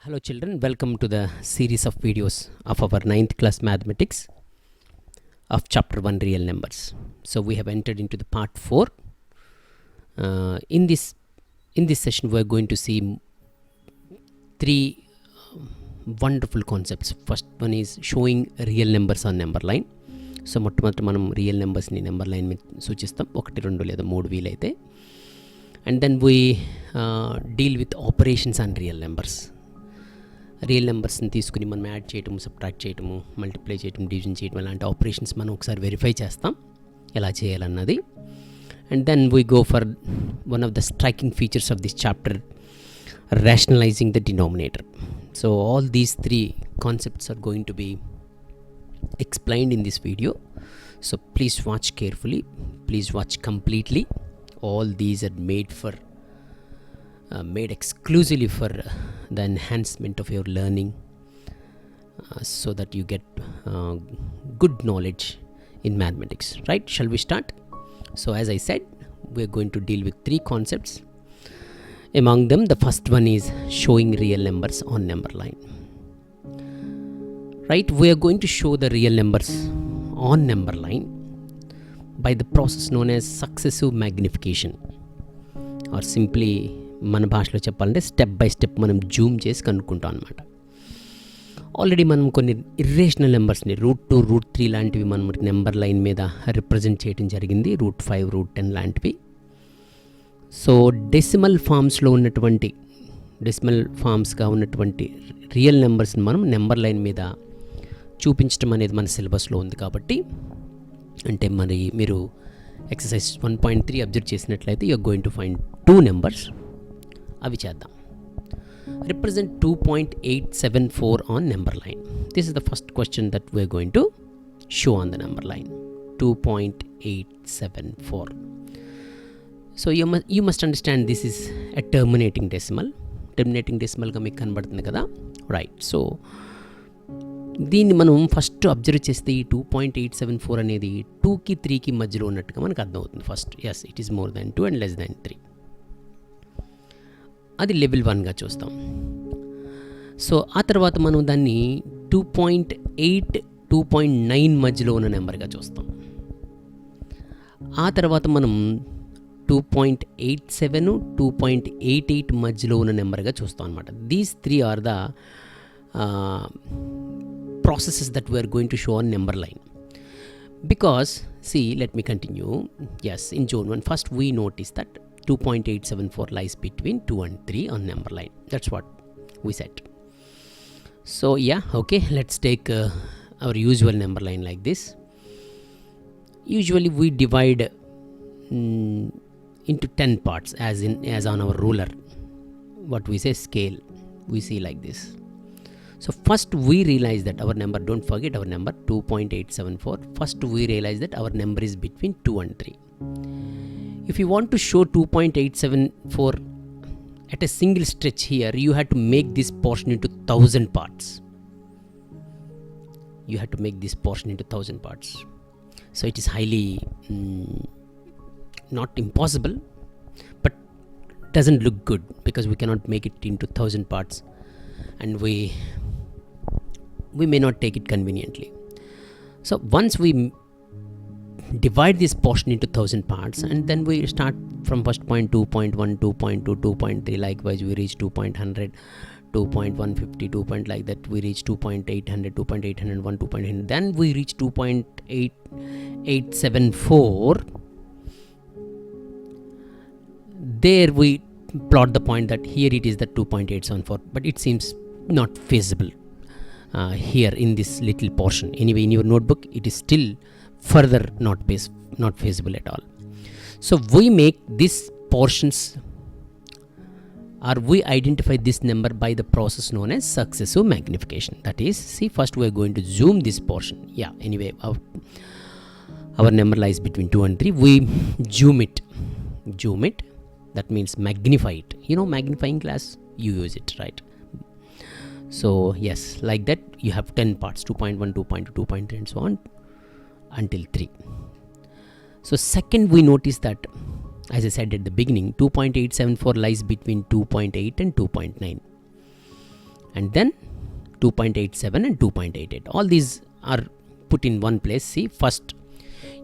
Hello children, welcome to the series of videos of our 9th class mathematics of chapter 1 real numbers. So we have entered into the part 4. In this session we are going to see three wonderful concepts. First one is showing real numbers on number line. So మొట్టమొదటి మనం real నెంబర్స్ని number line మీద సూచిస్తాం, 1 2 లేదా 3 వీలైతే. And then we deal with operations on real numbers. Real నెంబర్స్ని తీసుకుని మనం add చేయటము, subtract చేయటము, మల్టిప్లై చేయటం, డివిజన్ చేయటం అలాంటి ఆపరేషన్స్ మనం ఒకసారి వెరిఫై చేస్తాం ఎలా చేయాలన్నది. And then we go for one of the striking features of this chapter, rationalizing the denominator. So all these three concepts are going to be explained in this video, so please watch carefully, please watch completely. All these are made exclusively for the enhancement of your learning, so that you get good knowledge in mathematics, right? Shall we start? So as I said, we are going to deal with three concepts. Among them, the first one is showing real numbers on number line. Right, we are going to show the real numbers on number line by the process known as successive magnification, or simply మన భాషలో చెప్పాలంటే step by step మనం Zoom చేసి కనుక్కుంటాం అనమాట. Already మనం కొన్ని irrational నెంబర్స్ని √2, √3 లాంటివి మనం నెంబర్ లైన్ మీద రిప్రజెంట్ చేయడం జరిగింది, √5, √10 లాంటివి. సో డెసిమల్ ఫామ్స్గా ఉన్నటువంటి రియల్ నెంబర్స్ని మనం నెంబర్ లైన్ మీద చూపించడం అనేది మన సిలబస్లో ఉంది. కాబట్టి అంటే మరి మీరు ఎక్సర్సైజ్ 1.3 అబ్జర్వ్ చేసినట్లయితే you are going to find 2 numbers. అవి చేద్దాం. Represent 2.874 on number line. This is the first question that we are going to show on the number line. 2.874. So you must understand this is a terminating decimal. Terminating డెసిమల్గా మీకు కనబడుతుంది కదా, right? So దీన్ని మనం first observe చేస్తే ఈ 2.874 అనేది 2కి 3కి మధ్యలో ఉన్నట్టుగా మనకు అర్థమవుతుంది. First yes, it is more than 2 and less than 3. అది లెవెల్ 1గా చూస్తాం. సో ఆ తర్వాత మనం దాన్ని 2.8, 2.9 మధ్యలో ఉన్న నెంబర్గా చూస్తాం. ఆ తర్వాత మనం 2.87, 2.88 మధ్యలో ఉన్న నెంబర్గా చూస్తాం అనమాట. These three are the processes that we are going to show on number line. Because see, let me continue. Yes, in zone 1 first we notice that 2.874 lies between 2 and 3 on number line. That's what we said. So yeah, okay, let's take our usual number line like this. Usually we divide into 10 parts as on our ruler, what we say scale, we see like this. So first we realize that our number, don't forget our number 2.874. First we realize that our number is between 2 and 3. If you want to show 2.874 at a single stretch here, you have to make this portion into 1000 parts. You have to make this portion into 1000 parts. So it is highly not impossible, but doesn't look good because we cannot make it into 1000 parts, and we may not take it conveniently. So once we divide this portion into 1000 parts, and then we start from first point 2.1, 2.2, 2.3, likewise we reach 2.100, 2.150, 2 point like that, we reach 2.800, 2.801, 2.800, then we reach 2.874. There we plot the point that here it is the 2.874, but it seems not feasible here in this little portion. Anyway, in your notebook it is still further not feasible at all. So we make these portions, or we identify this number by the process known as successive magnification. That is, see, first we are going to zoom this portion. Yeah, anyway, our number lies between 2 and 3. We zoom it. That means magnify it. You know, magnifying glass, you use it, right? So yes, like that you have 10 parts, 2.1, 2.2, 2.3 and so on until 3. So second, we notice that, as I said at the beginning, 2.874 lies between 2.8 and 2.9. And then 2.87 and 2.88. All these are put in one place. See, first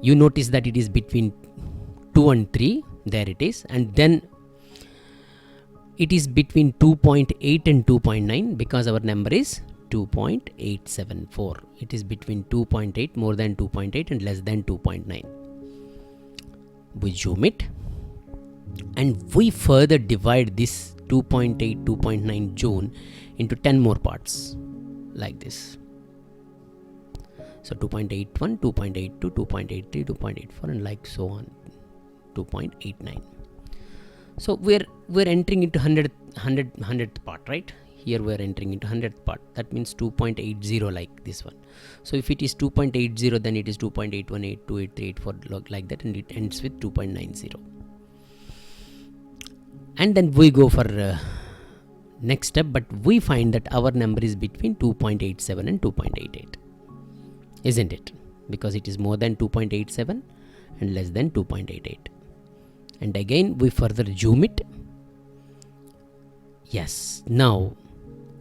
you notice that it is between 2 and 3. There it is. And then it is between 2.8 and 2.9 because our number is 2.874. It is between 2.8, more than 2.8, and less than 2.9. We zoom it and we further divide this 2.8, 2.9 zone into 10 more parts like this. So 2.81, 2.82, 2.83, 2.84, and like so on, 2.89. So we're entering into 100th part, right? Here we're entering into 100th part. That means 2.80 like this one. So if it is 2.80, then it is 2.81, 82, 83, 84 like that, and it ends with 2.90. And then we go for next step, but we find that our number is between 2.87 and 2.88, isn't it? Because it is more than 2.87 and less than 2.88. And again we further zoom it. Yes, now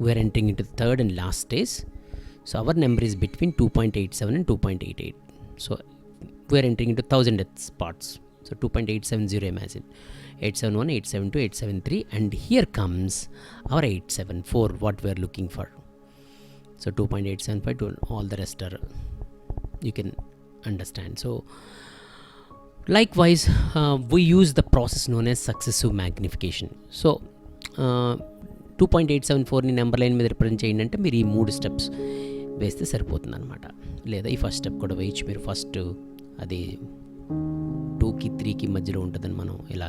we are entering into the third and last stage. So our number is between 2.87 and 2.88. So we are entering into 1000th parts. So 2.870, imagine 871, 872, 873, and here comes our 874, what we are looking for. So 2.875 to all the rest are, you can understand. So likewise, we use the process known as successive magnification. So 2.874 ని number line మీద represent చేయండి అంటే మీరు ఈ 3 steps వేస్తే సరిపోతుంది అనమాట. లేదా ఈ ఫస్ట్ స్టెప్ కూడా వేయచ్చు మీరు. ఫస్ట్ అది 2కి 3కి మధ్యలో ఉంటుందని మనం ఇలా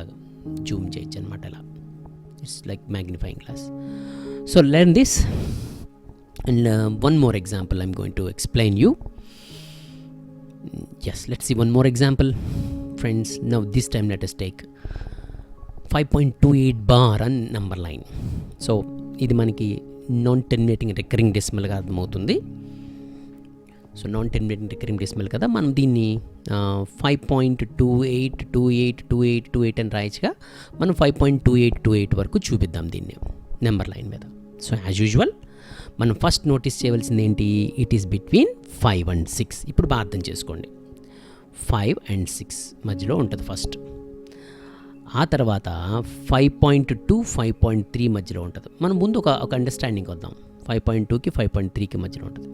జూమ్ చేయొచ్చు అనమాట. ఇలా it's like magnifying glass. So learn this and one more example I'm going to explain you. Yes, let's see one more example, friends. Now this time let us take 5.28 bar on number line. So ఇది మనకి non terminating recurring డెసిమల్గా అర్థమవుతుంది. So non terminating recurring decimal కదా, మనం దీన్ని 5.28282828 అని రాయచ్చుగా. మనం 5.2828 వరకు చూపిద్దాం దీన్ని నెంబర్ లైన్ మీద. సో యాజ్ యూజువల్ మనం ఫస్ట్ నోటీస్ చేయవలసింది ఏంటి? It is between 5 and 6. ఇప్పుడు బాగా అర్థం చేసుకోండి. 5 and 6 మధ్యలో ఉంటుంది ఫస్ట్. ఆ తర్వాత 5.2, 5.3 మధ్యలో ఉంటుంది. మనం ముందు ఒక అండర్స్టాండింగ్ వద్దాం. 5.2కి 5.3కి మధ్యలో ఉంటుంది.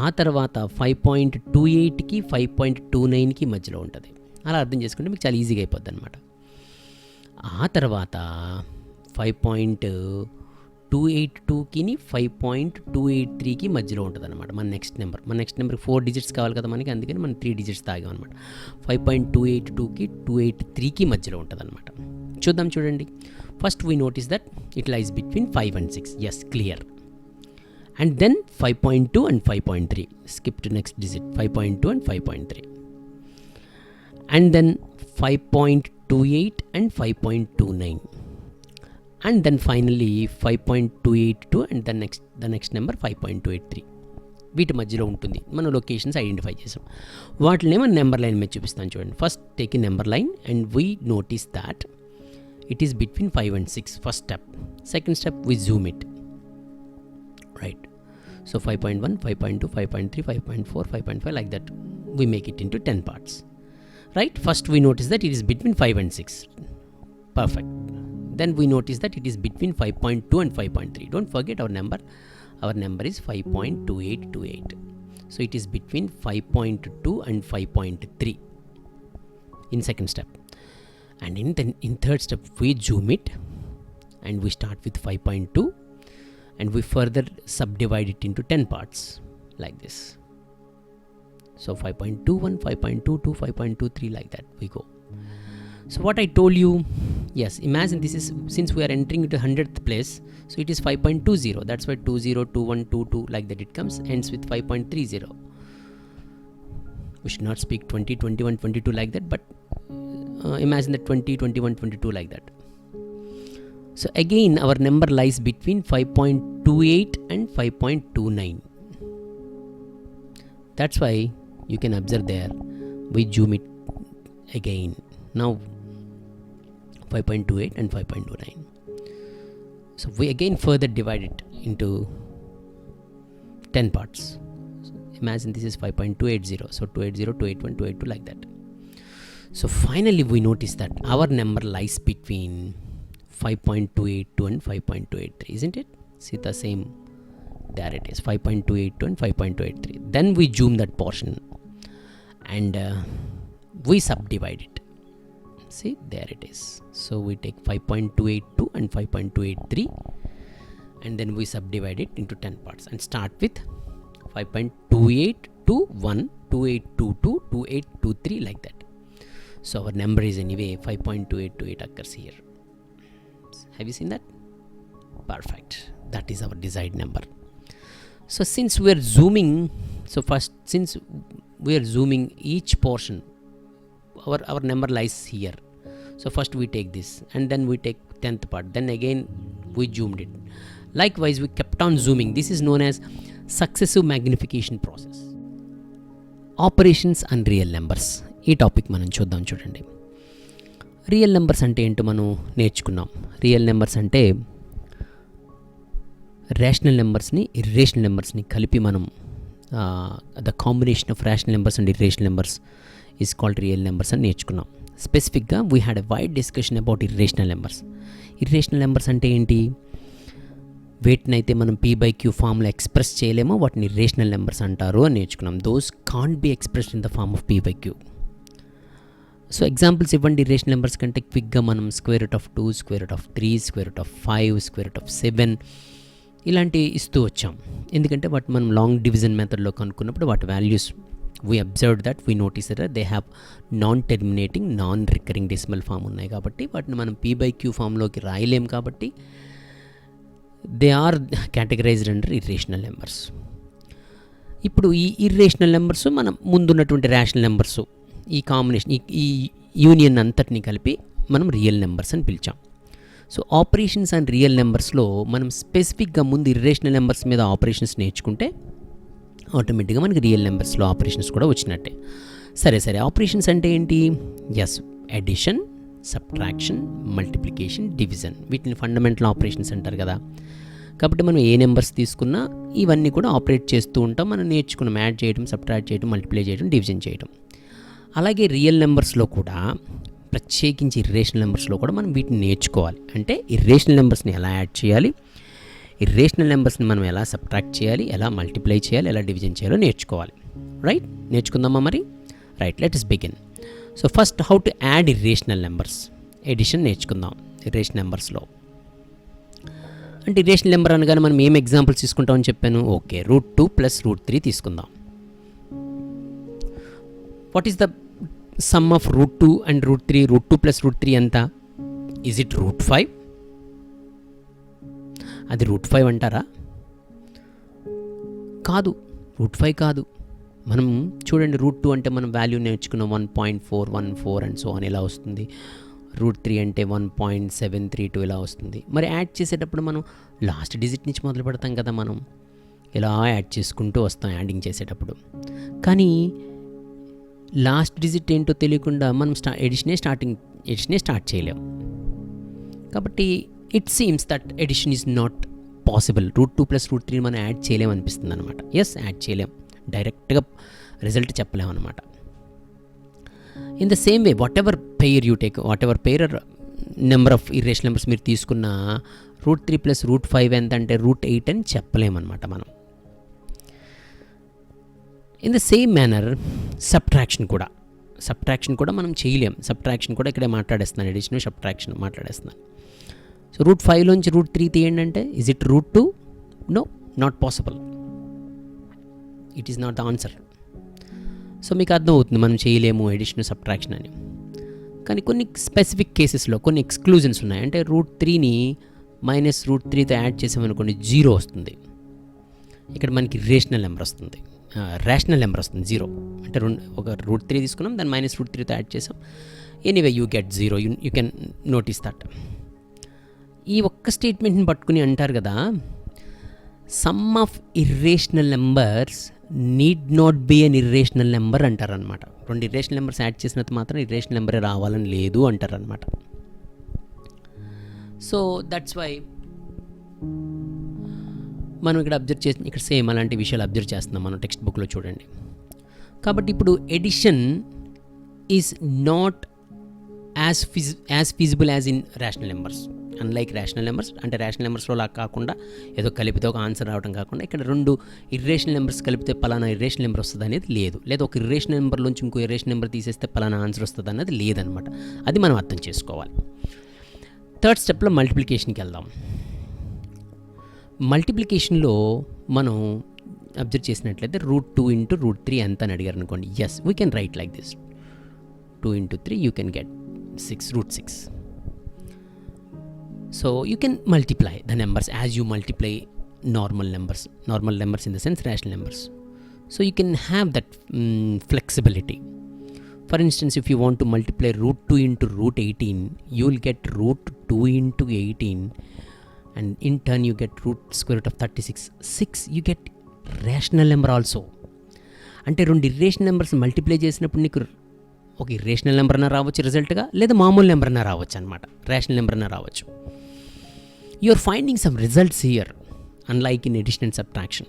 ఆ తర్వాత 5.28కి 5.29కి మధ్యలో ఉంటుంది. అలా అర్థం చేసుకుంటే మీకు చాలా ఈజీగా అయిపోద్ది అనమాట. ఆ తర్వాత 5.282కి 5.283కి మధ్యలో ఉంటుంది అనమాట మన నెక్స్ట్ నెంబర్. మన నెక్స్ట్ నెంబర్కి 4 digits కావాలి కదా మనకి, అందుకని మనం 3 digits తాగాం అనమాట. 5.282కి 283కి మధ్యలో ఉంటుంది అనమాట. చూద్దాం, చూడండి. First we notice that it lies between 5 and 6. Yes, clear. And then 5.2 and 5.3. Skip to next digit. 5.2 and 5.3. And then 5.28 and 5.29. And then finally 5.282 and the next number 5.283. వీటి మధ్యలో ఉంటుంది. మనం లొకేషన్స్ ఐడెంటిఫై చేసాం. వాటిని మనం నెంబర్ లైన్ మీద చూపిస్తాను చూడండి. First take in number line and we notice that it is between 5 and 6. First step. Second step we Zoom it. Right. So 5.1, 5.2, 5.3, 5.4, 5.5 like that. We make it into 10 parts. Right? First we notice that it is between 5 and 6. Perfect. Then we notice that it is between 5.2 and 5.3. Don't forget our number. Our number is 5.2828. So it is between 5.2 and 5.3 in second step. And in third step we zoom it and we start with 5.2 and we further subdivide it into 10 parts like this. So 5.21, 5.22, 5.23 like that we go. So what I told you, yes, imagine this is, since we are entering into 100th place, so it is 5.20. That's why 20, 21, 22 like that it comes, ends with 5.30. We should not speak 20, 21, 22 like that, but imagine that 20, 21, 22 like that. So again our number lies between 5.28 and 5.29. That's why you can observe there, we zoom it again. Now 5.28 and 5.29. So we again further divide it into 10 parts. So imagine this is 5.280. So 280, 281, 282 like that. So finally we notice that our number lies between 5.282 and 5.283, isn't it? See the same, there it is, 5.282 and 5.283. Then we zoom that portion and we subdivide it. See, there it is. So we take 5.282 and 5.283 and then we subdivide it into 10 parts and start with 5.2821, 2822, 2823 like that. So our number is anyway 5.2828 occurs here. Have you seen that? Perfect. That is our desired number. So since we are zooming, since we are zooming each portion, our number lies here. So first we take this and then we take 10th part, then again we zoomed it. Likewise we kept on zooming. This is known as successive magnification process. Operations and real numbers, ఈ topic మనం చూద్దాం. చూడండి, real numbers అంటే ఏంటో మనం నేర్చుకున్నాం. Real numbers అంటే rational నెంబర్స్ని irrational నెంబర్స్ని కలిపి మనం the combination of rational numbers and irrational numbers is called real numbers అని నేర్చుకున్నాం. స్పెసిఫిక్గా we had a wide discussion about irrational numbers. Irrational numbers అంటే ఏంటి? వేటినైతే మనం p/q ఫామ్లో ఎక్స్ప్రెస్ చేయలేమో వాటిని ఇర్రేషనల్ నెంబర్స్ అంటారు అని నేర్చుకున్నాం. Those can't be expressed in the form of p/q. So examples ఇవ్వండి ఇర్రేషనల్ నెంబర్స్ కంటే క్విక్గా. మనం √2, √3, √5, √7 ఇలాంటి ఇస్తూ వచ్చాం. ఎందుకంటే వాటి మనం లాంగ్ డివిజన్ మెథడ్లో కనుక్కున్నప్పుడు వాటి values we observed that we notice that they have non terminating non recurring decimal form ఉన్నాయి కాబట్టి వాటిని మనం p/q ఫామ్లోకి రాయలేం. కాబట్టి they are categorized under irrational numbers. ఇప్పుడు ఈ ఇర్రేషనల్ నెంబర్స్ మనం ముందున్నటువంటి రేషనల్ నెంబర్స్ ఈ కాంబినేషన్ ఈ యూనియన్ అంతటిని కలిపి మనం రియల్ నెంబర్స్ అని పిలిచాం. సో ఆపరేషన్స్ అండ్ రియల్ నెంబర్స్లో మనం స్పెసిఫిక్గా ముందు ఇర్రేషనల్ నెంబర్స్ మీద ఆపరేషన్స్ నేర్చుకుంటే ఆటోమేటిక్గా మనకి రియల్ నెంబర్స్లో ఆపరేషన్స్ కూడా వచ్చినట్టే. సరే ఆపరేషన్స్ అంటే ఏంటి? Yes, addition, subtraction, multiplication, division, వీటిని ఫండమెంటల్ ఆపరేషన్స్ అంటారు కదా. కాబట్టి మనం ఏ నెంబర్స్ తీసుకున్నా ఇవన్నీ కూడా ఆపరేట్ చేస్తూ ఉంటాం. మనం నేర్చుకున్నాం యాడ్ చేయడం, సబ్ట్రాక్ట్ చేయడం, మల్టిప్లై చేయడం, డివిజన్ చేయడం. అలాగే రియల్ నెంబర్స్లో కూడా, ప్రత్యేకించి ఇర్రేషనల్ నెంబర్స్లో కూడా మనం వీటిని నేర్చుకోవాలి. అంటే ఇర్రేషనల్ నెంబర్స్ని ఎలా యాడ్ చేయాలి, ఇర్రేషనల్ నెంబర్స్ని మనం ఎలా సబ్ట్రాక్ట్ చేయాలి, ఎలా మల్టిప్లై చేయాలి, ఎలా డివిజన్ చేయాలో నేర్చుకోవాలి. రైట్, నేర్చుకుందామా మరి? Right, let us begin. So first how to add irrational numbers. Addition నేర్చుకుందాం ఇర్రేషనల్ నెంబర్స్లో. అంటే ఇర్రేషనల్ నెంబర్ అనగానే మనం ఏం ఎగ్జాంపుల్స్ తీసుకుంటామని చెప్పాను. ఓకే, √2 + √3 తీసుకుందాం. What is the sum of √2 and √3? √2 + √3 ఎంత? Is it √5? అది √5 అంటారా? కాదు, √5 కాదు. మనం చూడండి, √2 అంటే మనం వాల్యూ నేర్చుకున్నాం 1.414 అండ్ సో అని ఇలా వస్తుంది. √3 అంటే 1.732 ఇలా వస్తుంది. మరి యాడ్ చేసేటప్పుడు మనం లాస్ట్ డిజిట్ నుంచి మొదలు పెడతాం కదా. మనం ఇలా యాడ్ చేసుకుంటూ వస్తాం యాడింగ్ చేసేటప్పుడు. కానీ లాస్ట్ డిజిట్ ఏంటో తెలియకుండా మనం ఎడిషనే స్టార్ట్ చేయలేం. కాబట్టి it seems that edition is not possible. √2 + √3 మనం యాడ్ చేయలేం అనిపిస్తుంది అనమాట. ఎస్, యాడ్ చేయలేం, డైరెక్ట్గా రిజల్ట్ చెప్పలేము అనమాట. In the same way what ever pair you take, what ever pair number of irrational numbers మీరు తీసుకున్న √3 + √5 ఎంత అంటే √8 అని చెప్పలేమన్నమాట మనం. In the same manner subtraction కూడా మనం చేయలేం. సబ్ట్రాక్షన్ కూడా ఇక్కడే మాట్లాడేస్తున్నాను, ఎడిషన్ సబ్ట్రాక్షన్ మాట్లాడేస్తున్నాను. సో √5లోంచి √3 తీయండి అంటే is it √2? No, not possible. It is not the answer. So మీకు అర్థం అవుతుంది మనం చేయలేము ఎడిషన్ సబ్ట్రాక్షన్ అని. కానీ కొన్ని స్పెసిఫిక్ కేసెస్లో కొన్ని ఎక్స్క్లూజన్స్ ఉన్నాయి. అంటే √3ని -√3తో యాడ్ చేసామనుకోండి 0 వస్తుంది. ఇక్కడ మనకి రేషనల్ నెంబర్ వస్తుంది, 0. అంటే ఒక √3 తీసుకున్నాం, దాన్ని -√3తో యాడ్ చేసాం. Anyway you get 0. You can notice that. ఈ ఒక్క స్టేట్మెంట్ని పట్టుకుని అంటారు కదా, sum of irrational numbers need not be an irrational number అంటారనమాట. రెండు ఇర్రేషనల్ నెంబర్స్ యాడ్ చేసినంత మాత్రం ఇర్రేషనల్ నెంబరే రావాలని లేదు అంటారనమాట. సో దట్స్ వై మనం ఇక్కడ అబ్జర్వ్ చేసి ఇక్కడ సేమ్ అలాంటి విషయాలు అబ్జర్వ్ చేస్తున్నాం మనం టెక్స్ట్ బుక్లో చూడండి. కాబట్టి ఇప్పుడు edition is not as feasible as in rational numbers. Unlike rational numbers, అంటే రేషనల్ నెంబర్స్లో లా కాకుండా ఏదో కలిపితే ఒక ఆన్సర్ రావడం కాకుండా ఇక్కడ రెండు ఇర్రేషనల్ నెంబర్స్ కలిపితే పలానా ఇర్రేషనల్ నెంబర్ వస్తుంది అనేది లేదు. లేదా ఒక ఇర్రేషనల్ నెంబర్లోంచి ఇంకో ఇర్రేషనల్ నెంబర్ తీసేస్తే పలానా ఆన్సర్ వస్తుంది అన్నది లేదనమాట. అది మనం అర్థం చేసుకోవాలి. థర్డ్ స్టెప్లో మల్టిప్లికేషన్కి వెళ్దాం. మల్టిప్లికేషన్లో మనం అబ్జర్వ్ చేసినట్లయితే √2 × √3 ఎంత అని అడిగారు అనుకోండి. Yes, we can write like this. 2 × 3 you can get 6 √6. So you can multiply the numbers as you multiply normal numbers in the sense rational numbers. So you can have that flexibility. For instance, if you want to multiply √2 × √18, you will get √2 × 18, and in turn you get √36. 6 you get rational number also. అంటే రెండు irrational numbers multiply చేసినప్పుడు నీకు ఒక irrational number అన్నా రావచ్చు రిజల్ట్గా, లేదా మామూలు number అన్నా రావచ్చు అనమాట, రేషనల్ నెంబర్ అన్నా రావచ్చు. You are finding some results here, unlike in addition and subtraction.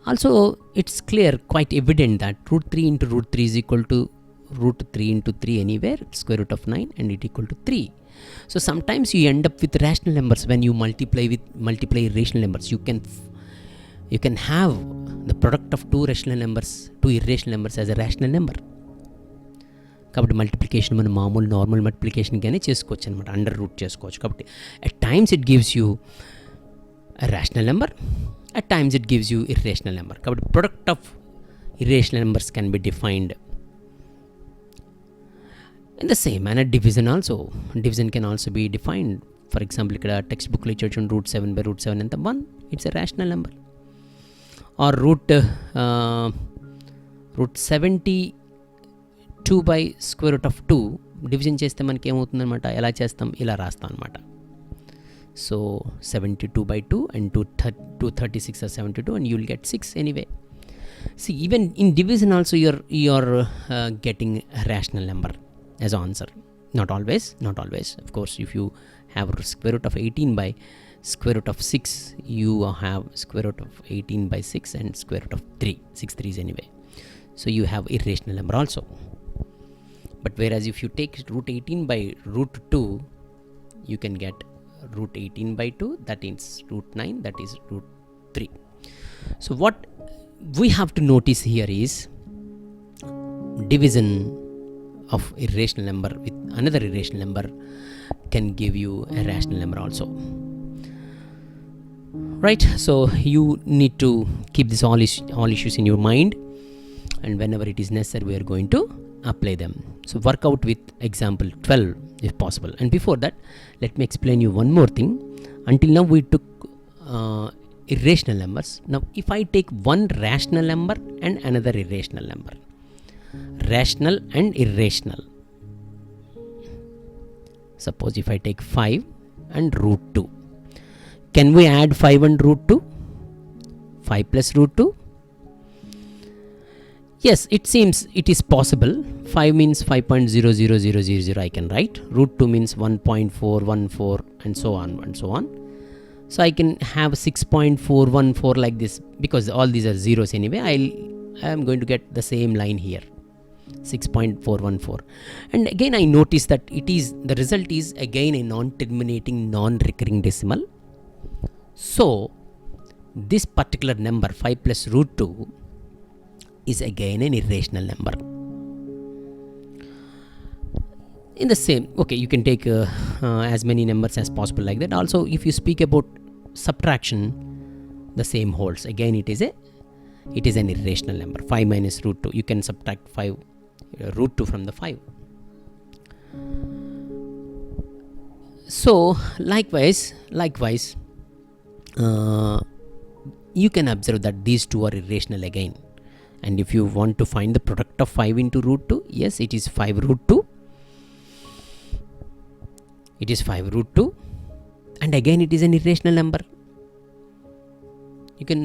Also, it's clear, quite evident that √3 × √3 is equal to √3 × 3 anywhere, square root of 9, and it equal to 3. So sometimes you end up with rational numbers when you multiply irrational numbers. You can have the product of two irrational numbers as a rational number. కాబట్టి multiplication మనం మామూలు normal మల్టిప్లికేషన్గానే చేసుకోవచ్చు అనమాట, under root చేసుకోవచ్చు. కాబట్టి at times it gives you a rational number, at times it gives you irrational number. కాబట్టి product of irrational numbers can be defined in the same manner. Division can also be defined. For example ఇక్కడ text బుక్లో ఇచ్చాడు √7/√7 ఎంత 1, it's a rational number. Or √72 by square root of 2 division చేస్తే మనకి ఏమవుతుందన్నమాట, ఎలా చేస్తాం, ఇలా రాస్తాం అనమాట. So 72/2 and 236 are 72, and you will get 6 anyway. See, even in division also you're getting a rational number as answer. Not always. Of course, if you have square root of 18 by square root of 6, you have square root of 18 by 6 and square root of 3. 6 3s anyway. So you have irrational number also. But whereas if you take √18 by √2, you can get √18 by 2, that is √9, that is √3. So what we have to notice here is division of irrational number with another irrational number can give you a rational number also. Right? So you need to keep this all issues in your mind, and whenever it is necessary, we are going to apply them. So work out with example 12 if possible. And before that, let me explain you one more thing. Until now we took irrational numbers. Now if I take one rational number and another irrational number, rational and irrational, suppose if I take 5 and √2, can we add 5 and √2? 5 plus √2? Yes, it seems it is possible. 5 means 5.00000 I can write. √2 means 1.414 and so on. So I can have 6.414 like this, because all these are zeros anyway. I am going to get the same line here, 6.414. And again I notice that the result is again a non-terminating, non-recurring decimal. So this particular number 5 plus √2 is again an irrational number. In the same, okay, you can take as many numbers as possible like that. Also, if you speak about subtraction, the same holds. Again, it is an irrational number. 5 minus √2. You can subtract 5 √2 from the 5. So likewise, you can observe that these two are irrational again. And if you want to find the product of 5 into √2, yes, it is 5 √2. It is 5 √2, and again it is an irrational number. You can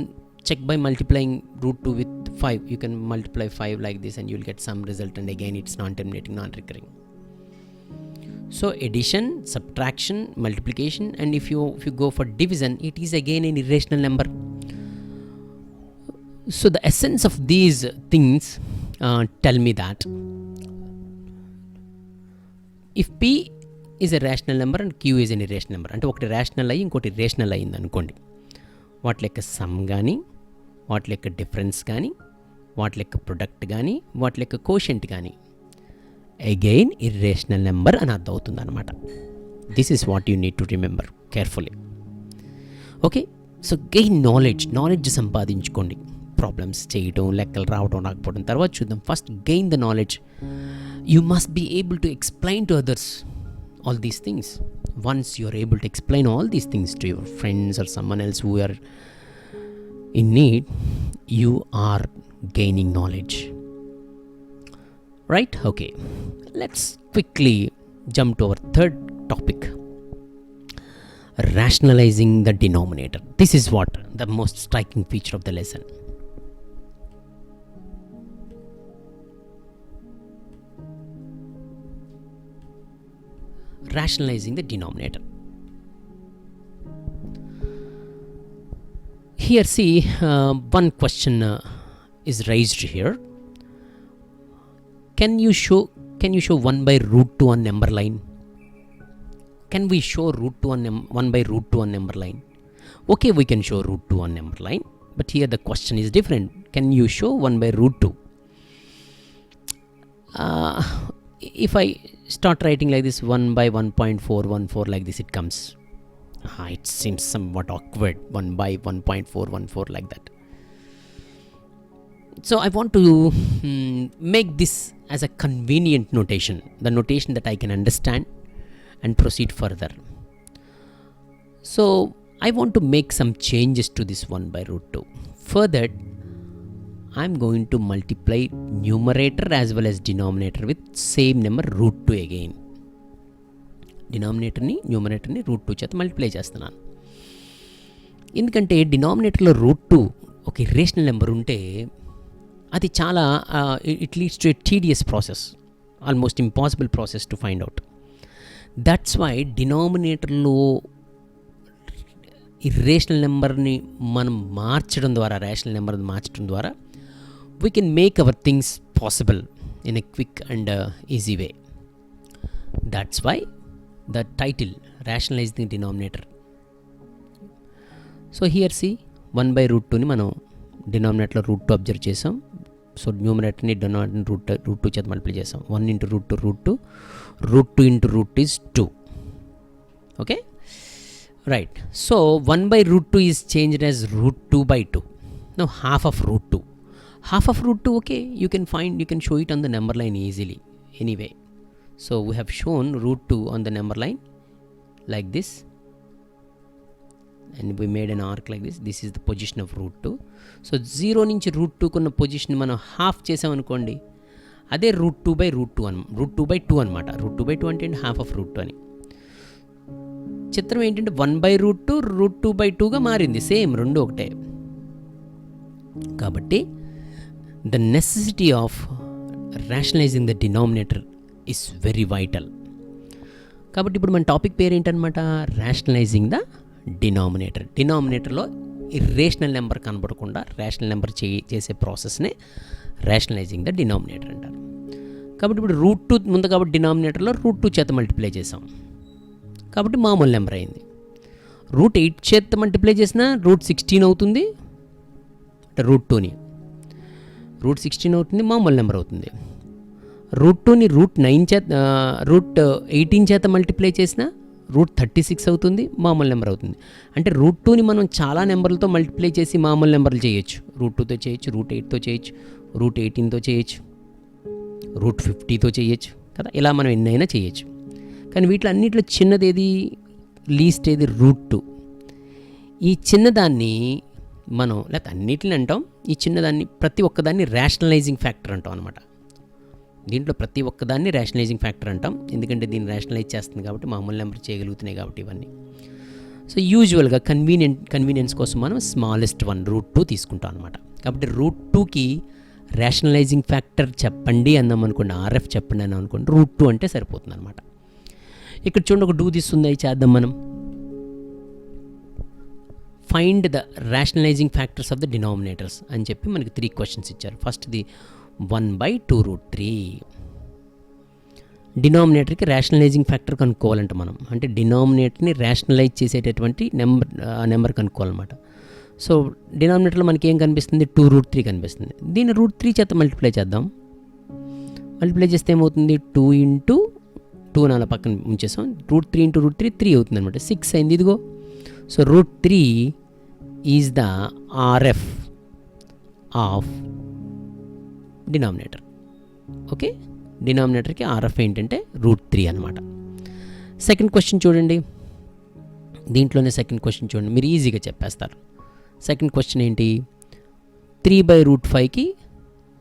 check by multiplying root 2 with 5. You can multiply 5 like this and you will get some result, and again it's non-terminating, non-recurring. So addition, subtraction, multiplication, and if you go for division, it is again an irrational number. So the essence of these things tell me that if P is a rational number and Q is an irrational number, అంటే ఒకటి rational అయ్యి ఇంకోటి irrational అయ్యింది అనుకోండి, వాటి లెక్క some కానీ, వాటి లెక్క డిఫరెన్స్ కానీ, వాటి లెక్క ప్రొడక్ట్ కానీ, వాటి లెక్క కోషెంట్ కానీ అగైన్ ఇర్రేషనల్ నెంబర్ అని అర్థం అవుతుంది అనమాట. This is what you need to remember carefully. Okay, so gain knowledge సంపాదించుకోండి. ప్రాబ్లమ్స్ చేయడం, లెక్కలు రావడం రాకపోవడం తర్వాత చూద్దాం. First gain the knowledge. You must be able to explain to others all these things. Once you are able to explain all these things to your friends or someone else who are in need, you are gaining knowledge, right? Okay, let's quickly jump to our third topic, rationalizing the denominator. This is what the most striking feature of the lesson. Rationalizing the denominator. Here see, one question is raised here. Can you show 1 by root 2 on number line? Can we show 1 by root 2 on number line? Okay, we can show root 2 on number line, but here the question is different. Can you show 1 by root 2? If I start writing like this, 1 by 1.414 like this, it comes. It seems somewhat awkward, 1 by 1.414 like that. So I want to make this as a convenient notation, the notation that I can understand and proceed further. So I want to make some changes to this 1 by root 2. For that, I'm going to multiply numerator as well as denominator with same number root 2 again. Numerator ni root 2 చేత multiply చేస్తున్నాను. ఎందుకంటే డినామినేటర్లో route 2 ఒక irrational number ఉంటే అది చాలా it leads to a tedious process, almost impossible process to find out. That's why డినామినేటర్లో ఇర్రేషనల్ నెంబర్ని మనం మార్చడం ద్వారా, రేషనల్ నెంబర్ని మార్చడం ద్వారా we can make our things possible in a quick and easy way. That's why the title, rationalize the denominator. So here see, 1 by root 2 ni మనం డినామినేటర్లో రూట్ 2 అబ్జర్వ్ చేసాం. సో న్యూమరేటర్ని డినామినేటర్ రూట్ 2 చేత multiply చేసాం. 1 into root 2 root 2, root 2 into root is 2. Okay, right. So 1 by root 2 is changed as root 2 by 2. Now half of root 2. Half of root 2, okay, you can show it on the number line easily anyway. So we have shown root 2 on the number line like this, and we made an arc like this. This is the position of root 2. So 0 నుంచి root 2 కున్న position మనం half చేసాం అనుకోండి, అదే root 2 by root 2 root 2 by 2 అనమాట. root 2 by 2 అంటే half of root 2 అని. చిత్రం ఏంటంటే 1 by root 2 root 2 by 2గా మారింది, సేమ్ రెండు ఒకటే. కాబట్టి the necessity of rationalizing the denominator is very vital. కాబట్టి ఇప్పుడు మన టాపిక్ పేరు ఏంటనమాట, rationalizing the denominator. డినామినేటర్లో ఇర్రేషనల్ నెంబర్ కనబడకుండా రేషనల్ నెంబర్ చేసే ప్రాసెస్నే rationalizing the denominator అంటారు. కాబట్టి ఇప్పుడు రూట్ 2 ముందు కాబట్టి డినామినేటర్లో రూట్ 2 చేత మల్టిప్లై చేసాం కాబట్టి మామూలు నెంబర్ అయింది. రూట్ 8 చేత మల్టిప్లై చేసినా రూట్ 16 అవుతుంది, రూట్ 2ని రూట్ 16 అవుతుంది, మామూలు నెంబర్ అవుతుంది. రూట్ 2ని రూట్ 18 చేత మల్టిప్లై చేసిన రూట్ 36 అవుతుంది, మామూలు నెంబర్ అవుతుంది. అంటే రూట్ 2ని మనం చాలా నెంబర్లతో మల్టిప్లై చేసి మామూలు నెంబర్లు చేయొచ్చు. రూట్ 2తో చేయొచ్చు, రూట్ 8తో చేయొచ్చు, రూట్ 18తో చేయొచ్చు, రూట్ 50తో చేయొచ్చు కదా. ఇలా మనం ఎన్నైనా చేయొచ్చు. కానీ వీటిలో అన్నింటిలో చిన్నది ఏది, లీస్ట్ ఏది, రూట్ 2. ఈ చిన్నదాన్ని మనం లేకపోతే అన్నిటిని అంటాం, ఈ చిన్నదాన్ని ప్రతి ఒక్కదాన్ని రేషనలైజింగ్ ఫ్యాక్టర్ అంటాం అనమాట. దీంట్లో ప్రతి ఒక్కదాన్ని రేషనలైజింగ్ ఫ్యాక్టర్ అంటాం, ఎందుకంటే దీన్ని రేషనలైజ్ చేస్తుంది కాబట్టి మామూలు నెంబర్ చేయగలుగుతున్నాయి కాబట్టి ఇవన్నీ. సో యూజువల్గా కన్వీనియన్స్ కోసం మనం స్మాలెస్ట్ వన్ √2 తీసుకుంటాం అనమాట. కాబట్టి √2కి రేషనలైజింగ్ ఫ్యాక్టర్ చెప్పండి అన్నాం అనుకోండి, RF చెప్పండి అన్నాం అనుకోండి, √2 అంటే సరిపోతుంది అనమాట. ఇక్కడ చూడండి ఒక డూ తీస్తుంది, చేద్దాం మనం. Find the rationalizing factors of the denominators అని చెప్పి మనకి 3 క్వశ్చన్స్ ఇచ్చారు. ఫస్ట్ది 1/2√3. డినామినేటర్కి రేషనలైజింగ్ ఫ్యాక్టర్ కనుక్కోవాలంట మనం, అంటే డినామినేటర్ని రేషనలైజ్ చేసేటటువంటి నెంబర్ కనుక్కోవాలన్నమాట. సో డినామినేటర్లో మనకి ఏం కనిపిస్తుంది, 2√3 కనిపిస్తుంది. దీన్ని √3 చేత మల్టిప్లై చేద్దాం. మల్టిప్లై చేస్తే ఏమవుతుంది, 2 × 2 అలా పక్కన ఉంచేసాం. √3 × √3 3 అవుతుంది అనమాట, 6 అయింది. ఇదిగో so √3 is the RF of denominator. Okay, డినామినేటర్కి RF ఏంటంటే √3 అనమాట. సెకండ్ క్వశ్చన్ చూడండి, దీంట్లోనే సెకండ్ క్వశ్చన్ చూడండి, మీరు ఈజీగా చెప్పేస్తారు. సెకండ్ క్వశ్చన్ ఏంటి, 3/5కి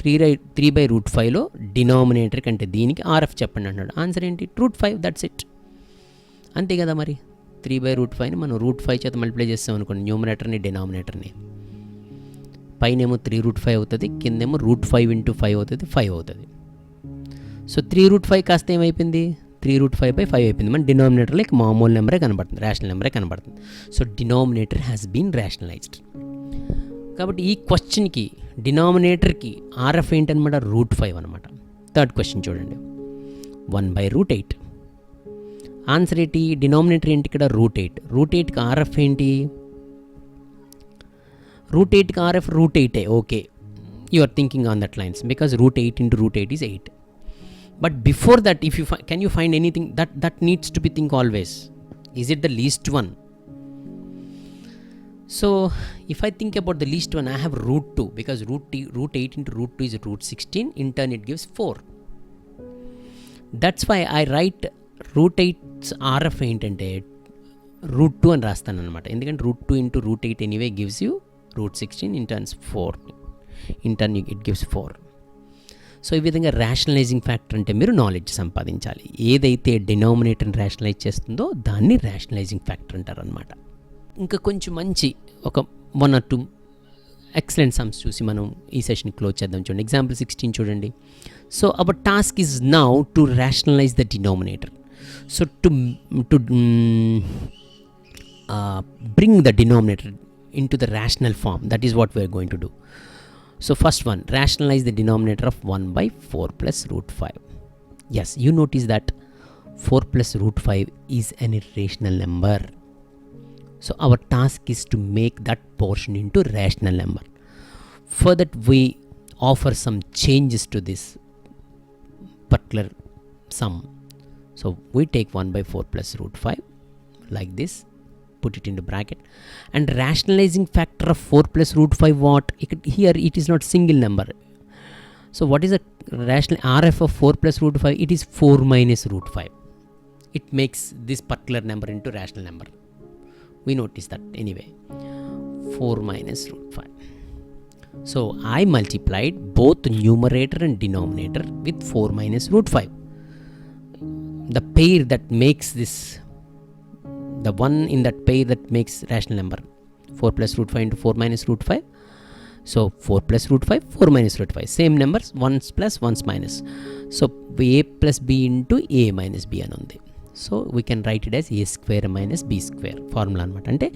3/5లో డినామినేటర్ కంటే దీనికి RF చెప్పండి అంటాడు. ఆన్సర్ ఏంటి, √5. దట్స్ ఇట్, అంతే కదా. మరి 3/5ని మనం √5 చేత మల్టిప్లై చేస్తాం అనుకోండి, న్యూమరేటర్ని డినామినేటర్ని. పైనేమో 3√5 అవుతుంది, కిందేమో √5 × 5 అవుతుంది, 5 అవుతుంది. సో 3√5 కాస్త ఏమైపోయింది, 3√5/5 అయిపోయింది. మన డినామినేటర్లో మామూలు నెంబరే కనబడుతుంది, రేషనల్ నెంబరే కనబడుతుంది. So denominator has been rationalized. కాబట్టి ఈ క్వశ్చన్కి డినామినేటర్కి RF ఏంటనమాట, √5 అనమాట. థర్డ్ క్వశ్చన్ చూడండి, 1/8. ఆన్సర్ ఏంటి, డినామినేటర్ ఏంటి ఇక్కడ, √8. √8కి RF ఏంటి, √8కి RF √8. Okay, you are thinking on that lines because √8 × √8 is 8. But before that, if you can you find anything that needs to be think always, is it the least one? So if I think about the least one, I have √2 because √8 × √2 is √16. In turn it gives 4. That's why I write √8's RF ఏంటంటే √2 అని రాస్తాను అనమాట. ఎందుకంటే √2 × √8 anyway gives you √16, in turns 4. In turn it gives 4. So ఈ విధంగా rationalising factor అంటే మీరు knowledge సంపాదించాలి. ఏదైతే డినామినేటర్ని రేషనలైజ్ చేస్తుందో దాన్ని రేషనలైజింగ్ ఫ్యాక్టర్ అంటారు అనమాట. ఇంకా కొంచెం మంచి ఒక 1 or 2 ఎక్సలెంట్ సమ్స్ చూసి మనం ఈ సెషన్ క్లోజ్ చేద్దాం. చూడండి, ఎగ్జాంపుల్ 16 చూడండి. So our task is now to rationalize the denominator. So to bring the denominator into the rational form, that is what we are going to do. So first one, rationalize the denominator of 1/4 plus √5. Yes, you notice that 4 plus √5 is an irrational number. So our task is to make that portion into rational number. For that we offer some changes to this particular sum. So we take 1/4 plus √5 like this, put it into bracket, and rationalizing factor of 4 plus √5 what? Here it is not single number. So what is the rational RF of 4 plus √5? It is 4 minus √5. It makes this particular number into rational number. We notice that anyway. 4 minus √5. So I multiplied both numerator and denominator with 4 minus √5. The pair that makes this, the one in that pair that makes rational number, 4 plus √5 into 4 minus √5. So 4 plus √5, 4 minus √5, same numbers, ones plus, ones minus. So a plus b into a minus b అని ఉంది. So we can write it as a square minus b square formula అనమాట. అంటే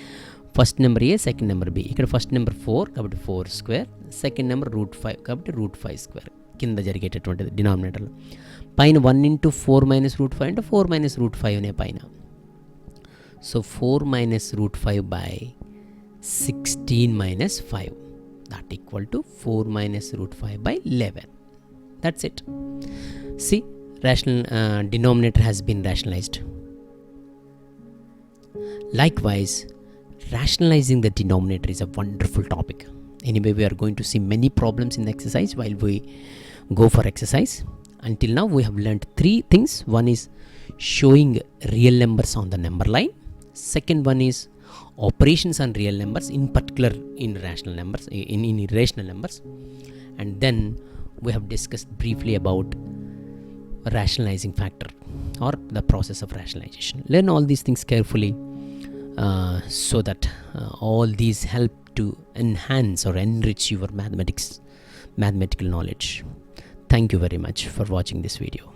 first number ఏ, second number B. ఇక్కడ first number 4 కాబట్టి 4 square, second number √5 కాబట్టి √5 square కింద జరిగేటటువంటిది డినామినేటర్లో. పైన 1 into 4 minus √5 అంటే 4 minus √5 అనే పైన. So 4 minus √5 by 16 minus 5, that equal to 4 minus √5 by 11. That's it. See, rational denominator has been rationalized. Likewise, rationalizing the denominator is a wonderful topic. Anyway, we are going to see many problems in the exercise while we go for exercise. Until now, we have learned 3 things. One is showing real numbers on the number line. Second one is operations on real numbers, in particular in rational numbers, in irrational numbers. And then we have discussed briefly about rationalizing factor or the process of rationalization. Learn all these things carefully. so that all these help to enhance or enrich your mathematical knowledge. Thank you very much for watching this video.